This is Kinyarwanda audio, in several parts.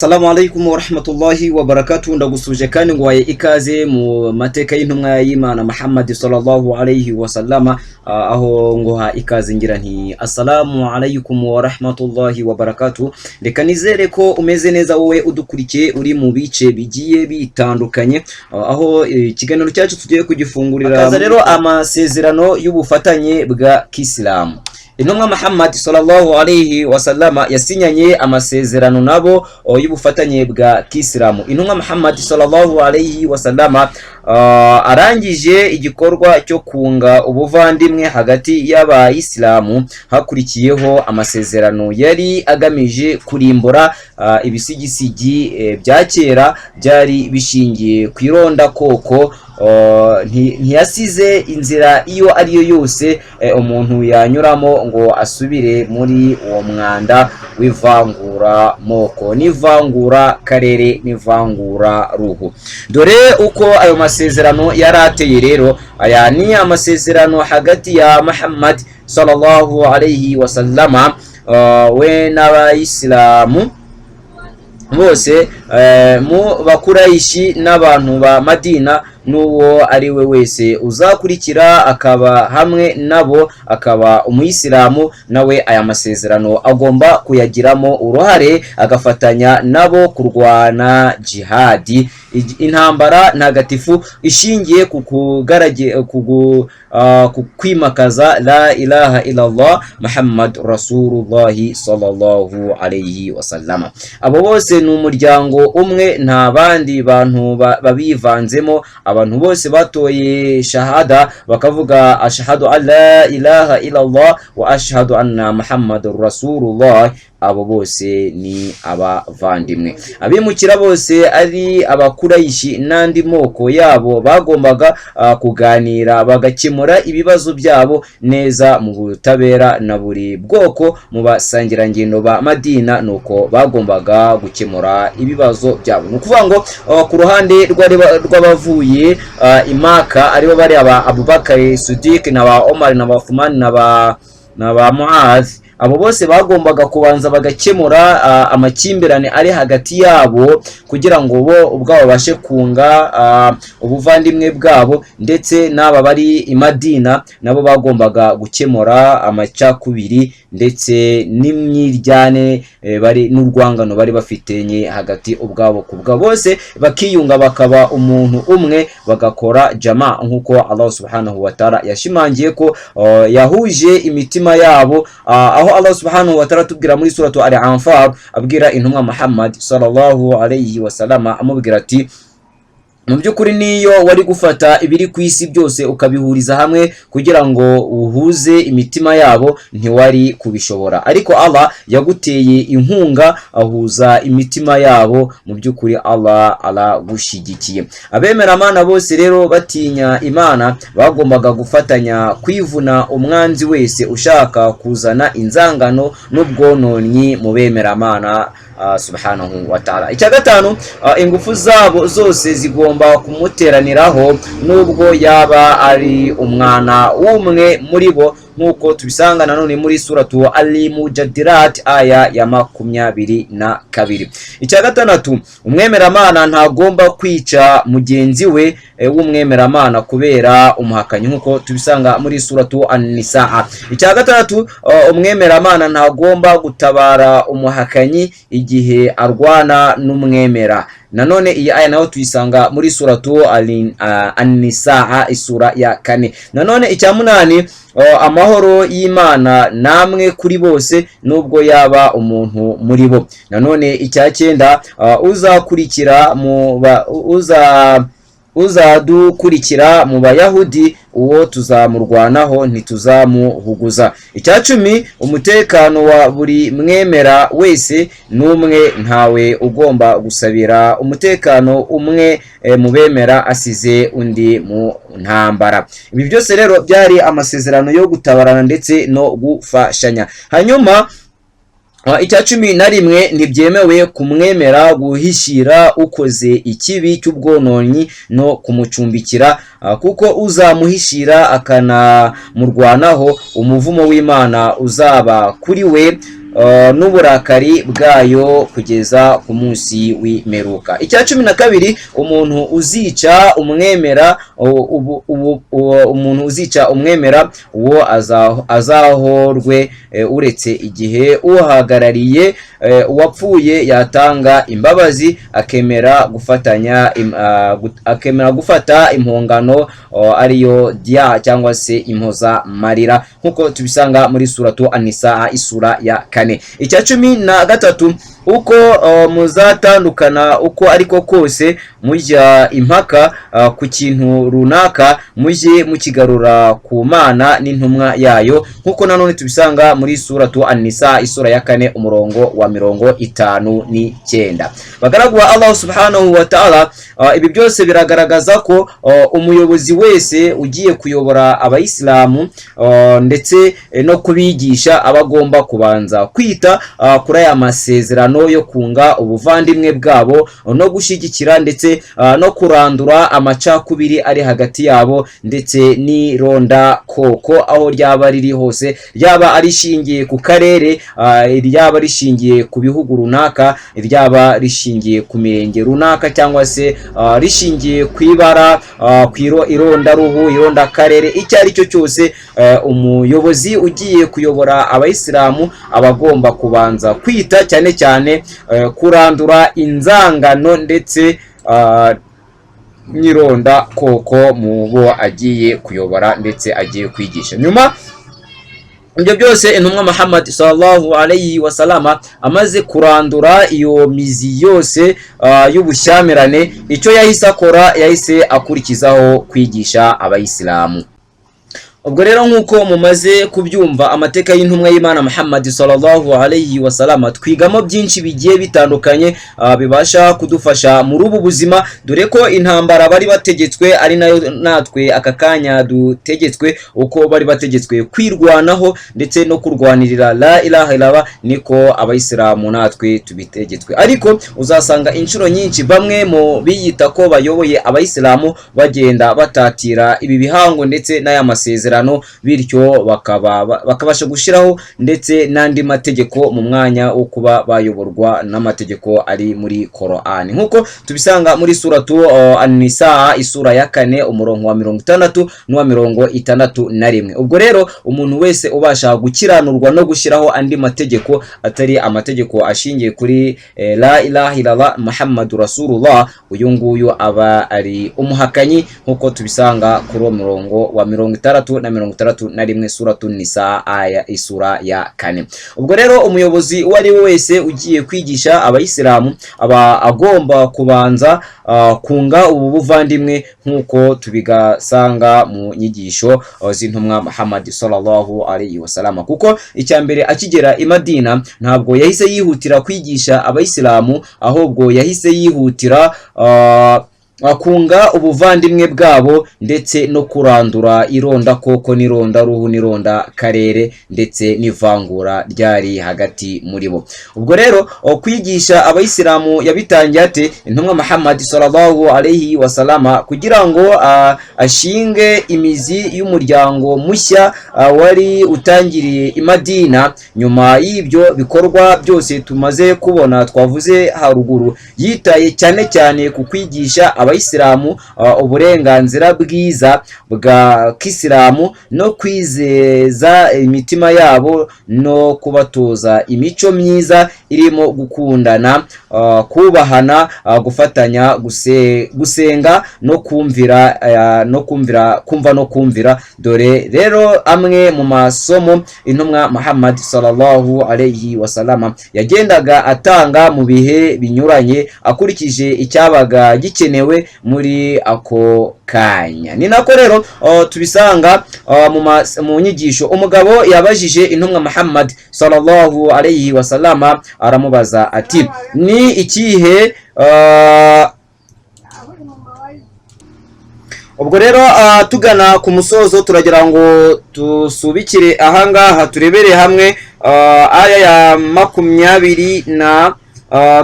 Assalamu alaikum wa rahmatullahi wa barakatuh. Ndagusuje kandi ngwaye ikaze mu mateka y'intumwa y'Imana Muhammad sallallahu alayhi wa sallama, aho ngoha ikaze ngira nti assalamu alaikum wa rahmatullahi wa barakatuh. Reka nizere ko umeze neza wowe udukurikiye uri mu bice bigiye bitandukanye, aho ikiganiro cyacu tugiye kugifungurira akaza rero amasezerano y'ubufatanye bwa Kisilamu. Intumwa Muhammad sallallahu alayhi wa sallama yasinyanye amasezerano nabo y'ubufatanye bwa Kisilamu. Intumwa Muhammad sallallahu alayhi wa sallama arangije igikorwa cyo kunga ubuvandimwe hagati y'abayisilamu, hakurikiyeho amasezerano yari agamije kurimbura ibisigisigi bya kera byari bishingiye ku ironda koko. Ntiyasize inzira iyo ariyo yose umuntu yanyuramo ngo asubire muri uwo mwanda w'ivangura moko n'ivangura karere n'ivangura ruhu. Dore uko ayo masezerano yarateye rero. Aya ni amasezerano hagati ya Muhammad sallallahu alayhi wa sallama we n'abayisilamu bose mu bakuraishi n'abantu ba Madina, n'uwo ari we wese uzakurikira akaba hamwe nabo akaba umuyisilamu, nawe aya masezerano agomba kuyagiramo uruhare, agafatanya nabo kurwana jihadi, intambara ntagatifu ishingiye ku kwimakaza la ilaha illallah Muhammad Rasulullah sallallahu alayhi wa sallama. Abo bose ni umuryango umwe, nta bandi bantu babivanzemo. Abantu bose batoye shahada bakavuga ashhadu an la ilaha illallah wa ashhadu anna Muhammadur Rasulullah, abo bose ni abavandimwe. Abimukira bose ari abakuraishi n'andi moko yabo bagombaga kuganira bagakemura ibibazo byabo neza mu butabera, na buri bwoko mu basangirangendo ba Madina nuko bagombaga gukemura ibibazo byabo. Nukuvuga ngo ku ruhande rw'abavuye imaka aribo bari aba Abubakar Siddiq na ba Omar na ba Uthman na ba Muaz, abo bose bagombaga kubanza bagakemura amakimbirane ari hagati yabo kugira ngo bo ubwabo bashe kunga ubuvandimwe bwabo, ndetse n'aba bari i Madina nabo bagombaga gukemura amacakubiri ndetse n'imyiryane bari n'urwangano bari bafitenye hagati ubwabo kubwa, bose bakiyunga bakaba umuntu umwe bagakora jama, nkuko Allah subhanahu wa ta'ala yashimangiye ko yahuje imitima yabo, aho Allah subhanahu wa ta'ala tubwira muri suratu Al-Anfal abwira intumwa Muhammad sallallahu alayhi wa sallama amubwira ati mu byukuri niyo wari gufata ibiri ku isi byose ukabihuriza hamwe kugira ngo uhuze imitima yabo ntiwari kubishobora, ariko Allah yaguteye inkunga ahuza imitima yabo. Mu byukuri Allah aragushigikiye. Abemera Imana bose rero batinya Imana bagombaga gufatanya kwivuna umwanzi wese ushaka kuzana inzangano n'ubwononyi mu bemera Imana subhanahu wa ta'ala. Icya gatanu, ingufu zabo zose zigomba kumuteraniraho nubwo yaba ari umwana w'umwe muri bo, nkuko tubisanga nanone muri suratu Al-Mujadilat aya ya 22. Icya gatandatu, umwemeramana ntagomba kwica mugenzi we w'umwemeramana kubera umuhakanyi, nkuko tubisanga muri suratu An-Nisa. Icya gatandatu, umwemeramana ntagomba gutabara umuhakanyi igihe arwana n'umwemera. Nanone iyi aya nayo tuyisanga muri suratu An-Nisa isura ya 4. Nanone icya munani, amahoro y'Imana namwe kuri bose nubwo yaba umuntu muri bo. Nanone icya 9, uzadukurikira mu Bayahudi uwo tuzamurwanaho ntituzamuhuguza. Icya 10, umutekano wa buri mwemera wese n'umwe, ntawe ugomba gusabira umutekano umwe mu bemera asize undi mu ntambara. Ibi byose rero byari amasezerano yo gutabarana ndetse no gufashanya. Hanyuma icya 11, ntibyemewe kumwemera guhishira ukoze ikibi cy'ubwononyi no kumucumbikira, kuko uzamuhishira akanamurwanaho umuvumo w'Imana uzaba kuri we n'uburakari bwayo kugeza ku munsi w'imperuka. Icya 12, umuntu uzica umwemera umuntu uzica umwemera uwo azahorwe uretse igihe uhagarariye uwapfuye yatanga imbabazi akemera gufata impongano ariyo dia cyangwa se impoza marira, nkuko tubisanga muri suratu An-Nisa isura ya 4. Icya 13, uko muzatandukana uko ariko kose mujya impaka ku kintu runaka, mujye mukigarura ku Mana n'intumwa yayo, nkuko nanone tubisanga muri suratu An-Nisa isura ya 4 umurongo wa 59. Bagaragu wa Allah subhanahu wa ta'ala, ibi byose biragaragaza ko umuyobozi wese ugiye kuyobora abayisilamu ndetse no kubigisha abagomba kubanza kwita kuri aya masezerano yo kunga ubuvandimwe bwabo no gushyigikira ndetse no kurandura amacakubiri ari hagati yabo ndetse n'ironda koko aho ryaba riri hose, ryaba arishingiye ku karere, ryaba rishingiye ku bihugu runaka, ryaba rishingiye ku mirenge runaka, cyangwa se rishingiye ku ibara, ku ironda ruhu, ironda karere, icyo ari cyo cyose. Umuyobozi ugiye kuyobora abayisilamu abagomba kubanza kwita cyane cyane kurandura inzangano ndetse n'ironda koko mu bo agiye kuyobora ndetse agiye kwigisha. Nyuma ibyo byose intumwa Muhammad sallallahu alayhi wa sallama amaze kurandura iyo mizi yose y'ubushyamirane, icyo yahise akora, yahise akurikizaho kwigisha abayisilamu. Ubwo rero nkuko mumaze kubyumva, amateka y'intumwa y'Imana Muhammad sallallahu alayhi wa sallama twigamo byinshi bigiye bitandukanye bibasha kudufasha muri ubu buzima, dore ko intambara bari bategetswe ari nayo natwe aka kanya dutegetswe, uko bari bategetswe kwirwanaho ndetse no kurwanirira la ilaha illallah, niko abayisilamu natwe tubitegetswe. Ariko uzasanga inshuro nyinshi bamwe mu biyita ko bayoboye abayisilamu bagenda batatira ibi bihango ndetse n'aya masezerano, bityo bakabasha gushiraho ndetse n'andi mategeko mu mwanya wo kuba bayoborwa n'amategeko ari muri Qur'an, nkuko tubisanga muri suratu An-Nisa isura ya 4 umurongo wa 60 n'uwa 61. Ubwo rero umuntu wese ubasha gukiranurwa no gushiraho andi mategeko atari amategeko ashingiye kuri la ilaha illallah Muhammadur Rasulullah, uyu nguyu aba ari umuhakanyi, nkuko tubisanga kuri umurongo wa 60 na 61 suratu Nisa aya isura ya 4. Ubwo rero umuyobozi wari wese ugiye kwigisha abayisilamu aba agomba kubanza kunga ubu buvandimwe, nkuko tubigasanga mu nyigisho z'intumwa Muhammad sallallahu alayhi wa sallama, kuko icyambere akigera i Madina ntabwo yahise yihutira kwigisha abayisilamu, ahubwo yahise yihutira akunga ubuvandimwe bwabo ndetse no kurandura ironda koko n'ironda ruhu n'ironda karere ndetse n'ivangura ryari hagati muri bo. Ubwo rero kwigisha abayisilamu yabitangiye ate? Intumwa Muhammad sallallahu alayhi wa sallama kugira ngo ashinge imizi y'umuryango mushya wari utangiriye i Madina. Nyuma y'ibyo bikorwa byose tumaze kubona twavuze haruguru, yitaye cyane cyane ku kwigisha abayisilamu uburenganzira bwiza bwa kisilamu no kwizeza imitima yabo no kubatoza imico myiza irimo gukundana, kubahana, gufatanya, gusenga no kumvira. Dore rero amwe mu masomo intumwa Muhammad sallallahu alayhi wa sallama yagendaga atanga mu bihe binyuranye akurikije icyabaga gikenewe muri ako kanya. Ni nako rero tubisanga mu nyigisho. Umugabo yabajije intumwa Muhammad sallallahu alayhi wa sallama aramubaza ati, ni ikihe ubwo rero tugana ku musozo turagira ngo tusubikire ahangaha turebere hamwe aya ya 23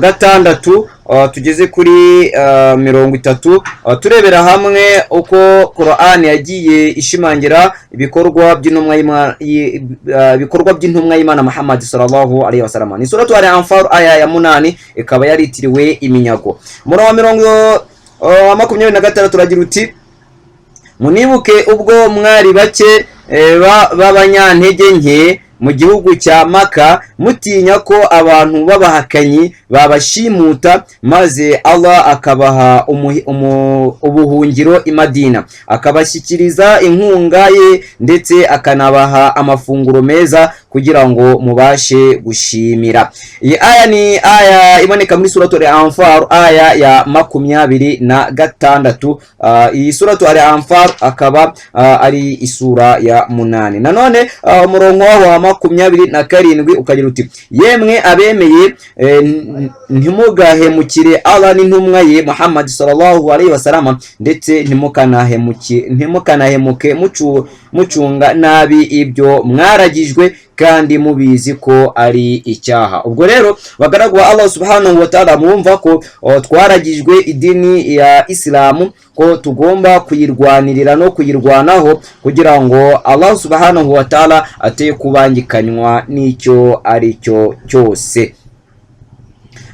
gatandatu tugeze kuri 30, turebera hamwe uko Qur'an yagiye ishimangira ibikorwa by'intumwa y'Imana Muhammad sallallahu alaihi wasallam. Ni suratu al-Anfal aya ya 8, ikaba yaritiriwe iminyago. Murongo wa 26 turagira uti: munibuke ubwo mwari bake b'abanyantege nke mu gihugu cya Maka, mutinya ko abantu babahakanyi babashimuta, maze Allah akabaha ubuhungiro i Madina, akabashyikiriza inkunga ye ndetse akanabaha amafunguro meza kugira ngo mubashe gushimira. Iyi aya ni aya iboneka muri suratu al-Anfal aya ya 26. Iyi suratu al-Anfal akaba ari isura ya 8. Nanone umurongo wa 27 ukagira uti: yemwe abemeye ntimugahemukire Allah n'intumwa ye Muhammad sallallahu alaihi wasallam, ndetse ntimukanahemuke mucunga nabi ibyo mwaragijwe kandi mubizi ko ari icyaha. Ubwo rero bagaragwa Allah subhanahu wa ta'ala, mumva ko twaragijwe idini ya Islamu, ko tugomba kuyirwanirira no kuyirwanaho kugira ngo Allah subhanahu wa ta'ala ateye kubangikanywa n'icyo ari cyo cyose.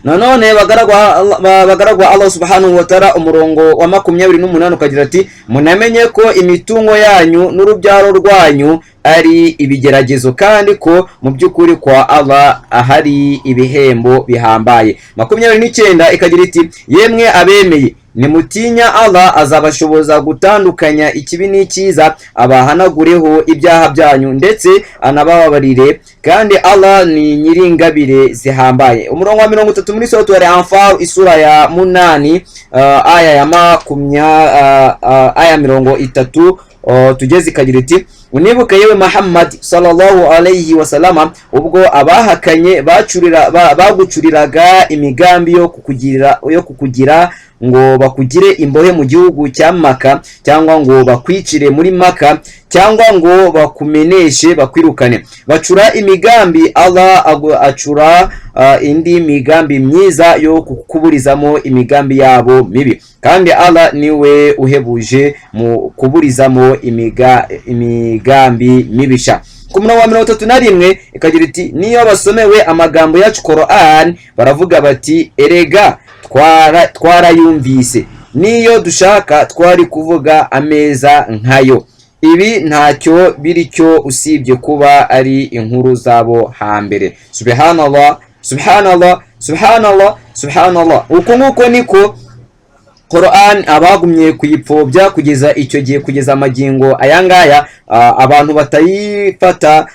Nanone bagaragwa Allah subhanahu wa ta'ala, umurongo wa 28 ukagira ati: munamenye ko imitungo yanyu n'urubyaro rwanyu ari ibigeragezo, kandi ko mu by'ukuri kwa Allah ahari ibihembo bihambaye. 29 ikagira iti: yemwe abemeye nimutinya Allah, azabashoboza gutandukanya ikibi n'icyiza, abahanagureho ibyaha byanyu ndetse anababarire, kandi Allah ni nyiringabire zihambaye. Umurongo wa 30 muri suratu al-Anfal isura ya 8 aya ya 30 tugeze ikagira iti: unibuke yewe Muhammad sallallahu alaihi wasallam, ubwo abahakanye bagucuriraga imigambi yo kukugira ngo bakugire imbohe mu gihugu cya Maka, cyangwa ngo bakwicire muri Maka, cyangwa ngo bakumeneshe bakwirukane. Bacura imigambi, Allah acura indi migambi myiza yo kuburizamo imigambi yabo mibi, kandi Allah niwe uhebuje mu kuburizamo imigambi mibisha. Ku murongo wa 31 ikagira iti: niyo basomewe amagambo yacu Qur'an baravuga bati erega twarayumvise, niyo dushaka twari kuvuga ameza nkayo. Ibi ntacyo biricyo usibye kuba ari inkuru zabo hambere. Subhanallah, subhanallah, subhanallah, subhanallah. Uko nguko niko Qur'an abagumye kuyipfobya kugeza icyo gihe, kugeza amagingo ayangaya. Abantu batayifata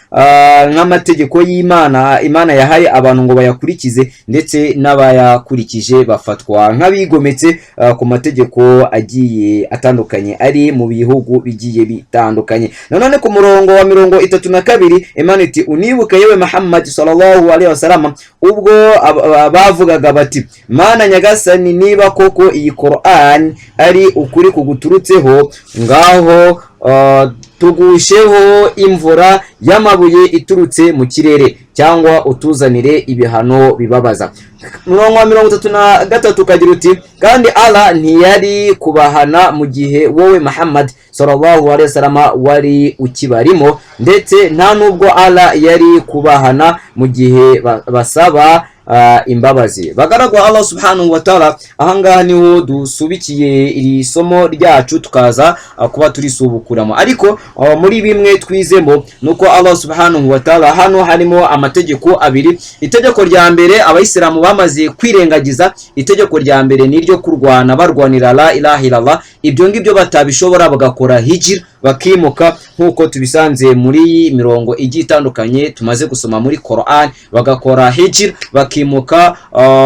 nk'amategeko y'Imana Imana yahaye abantu ngo bayakurikize, ndetse n'abayakurikije bafatwa nk'abigometse ku mategeko agiye atandukanye ari mu bihugu bigiye bitandukanye. Nanone ku murongo wa 32 Imana iti: unibuke yewe Muhammad sallallahu alaihi wasallam, ubwo bavugaga bati: Mana nyagasani, niba koko iyi Qur'an ari ukuri kuguturutseho, ngaho tugusheho imvura y'amabuye iturutse mu kirere, cyangwa utuzanire ibihano bibabaza. Murongo wa 33 ukagira uti: kandi Allah ntiyari kubahana mu gihe wowe Muhammad sallallahu alaihi wasallam wari ukibarimo, ndetse nta nubwo Allah yari kubahana mu gihe basaba imbabazi. Bagaragwa Allah subhanahu wa ta'ala, ahangaha niho dusubikiye iri somo ryacu, tukaza kuba turisubukuramo. Ariko muri bimwe twizemo nuko Allah subhanahu wa ta'ala hano harimo amategeko abiri. Itegeko rya mbere abayisilamu bamaze kwirengagiza. Itegeko rya mbere ni ryo kurwana, barwanira la ilaha illallah. Ibyo ngibyo batabishobora bagakora hijra, bakimuka nkuko tubisanze muri mirongo igiye itandukanye tumaze gusoma muri Qur'an, bagakora hijra, bakimuka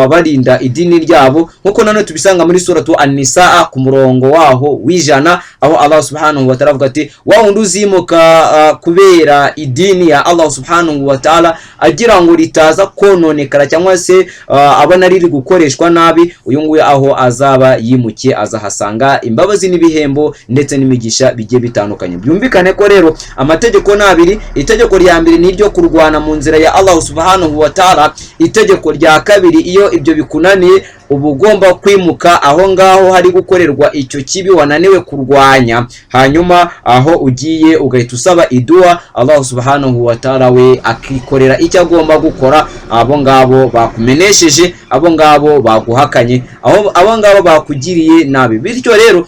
barinda idini ryabo, nkuko nanone tubisanga muri suratu an-Nisaa ku murongo waho wijana, aho Allah subhanahu wa ta'ala avuga ati: wa wundi uzimuka kubera idini ya Allah subhanahu wa ta'ala agira ngo ritaza kononekara cyangwa se abana riri gukoreshwa nabi, uyu nguyu aho azaba yimukiye azahasanga imbabazi n'ibihembo ndetse n'imigisha bigiye bitandukanye. bitandukanye. Byumvikane ko rero amategeko nabiri, itegeko rya mbere ni iryo kurwana mu nzira ya Allah subhanahu wa ta'ala, itegeko rya kabiri iyo ibyo bikunaniye uba ugomba kwimuka aho ngaho hari gukorerwa icyo kibi wananiwe kurwanya, hanyuma aho ugiye ugahita usaba idua, Allah subhanahu wa ta'ala we akikorera icyo agomba gukora. Abo ngabo bakumenesheje, abo ngabo baguhakanye, abo ngabo bakugiriye nabi. Bityo rero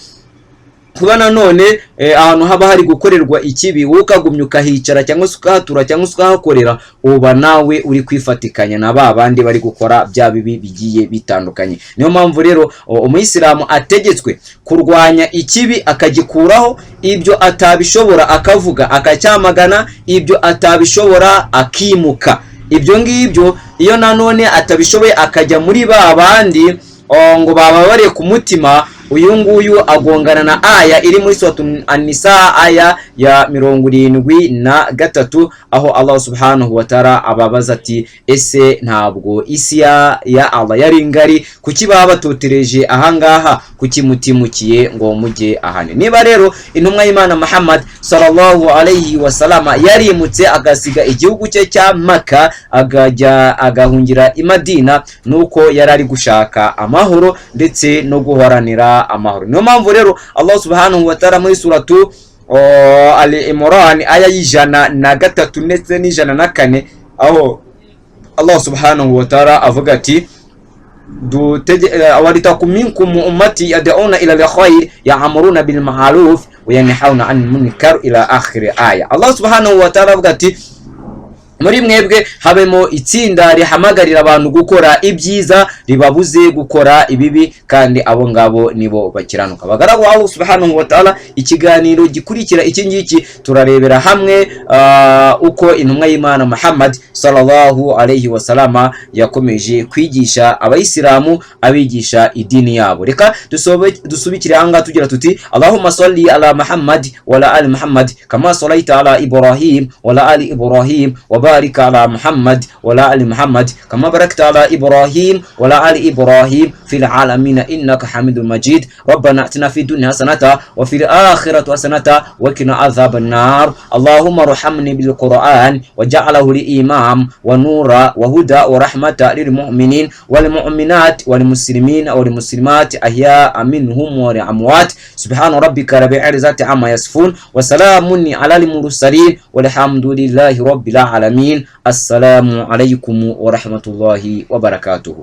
kuba nanone ahantu haba hari gukorerwa ikibi ukagumya ukahicara cyangwa se ukahatura cyangwa se ukahakorera, uba nawe uri kwifatikanya na ba bandi bari gukora bya bibi bigiye bitandukanye. Niyo mpamvu rero umuyisilamu ategetswe kurwanya ikibi akagikuraho, ibyo atabishobora akavuga akacyamagana, ibyo atabishobora akimuka. Ibyo ngibyo iyo nanone atabishoboye akajya muri ba bandi ngo bababare ku mutima, uyu nguyu agongana na aya iri muri suratul An-Nisa aya ya 73, aho Allah subhanahu wa ta'ala ababaza ati ese ntabwo isi ya Allah yari ngari, kuki baba batotereje ahangaha, kuki mutimukiye ngo mujye ahane? Niba rero intumwa y'Imana Muhammad sallallahu alayhi wa sallama yarimutse agasiga igihugu cye cya Makka agahungira i Madina, nuko yari ari gushaka amahoro ndetse no guhoranira amahoro. Niyo mpamvu rero Allah subhanahu wa ta'ala muri suratu Al-Imran aya y'103 ndetse n'104, aho Allah subhanahu wa ta'ala avuga ati walitakum minkum ummati yad'una ila al-khayr ya'muruna bil ma'ruf wa yanhauna 'anil munkar ila akhir aya. Allah subhanahu wa ta'ala avuga ati muri mwebwe habemo itsinda rihamagarira abantu gukora ibyiza, ribabuze gukora ibibi, kandi abo ngabo nibo bakiranuka. Bagaragu Allah subhanahu wa ta'ala, ikiganiro gikurikira iki ngiki turarebera hamwe uko intumwa y'Imana Muhammad sallallahu alayhi wa sallama yakomeje kwigisha abayisilamu, abigisha idini yabo. Reka dusubikire anga tugira tuti Allahumma salli ala Muhammad wa ala ali Muhammad kama sallaita ala Ibrahim wa ala ali Ibrahim wa بارك على محمد ولا آل محمد كما باركت على إبراهيم ولا آل إبراهيم في العالمين إنك حميد مجيد. ربنا اتنا في الدنيا حسنة وفي الآخرة حسنة وقنا عذاب النار. اللهم ارحمني بالقرآن وجعله لي إمام ونورا وهدى ورحمة للمؤمنين والمؤمنات والمسلمين والمسلمات أحياء منهم والأموات. سبحان ربك رب العزة عما يصفون وسلام على المرسلين والحمد لله رب العالمين. السلام عليكم ورحمة الله وبركاته.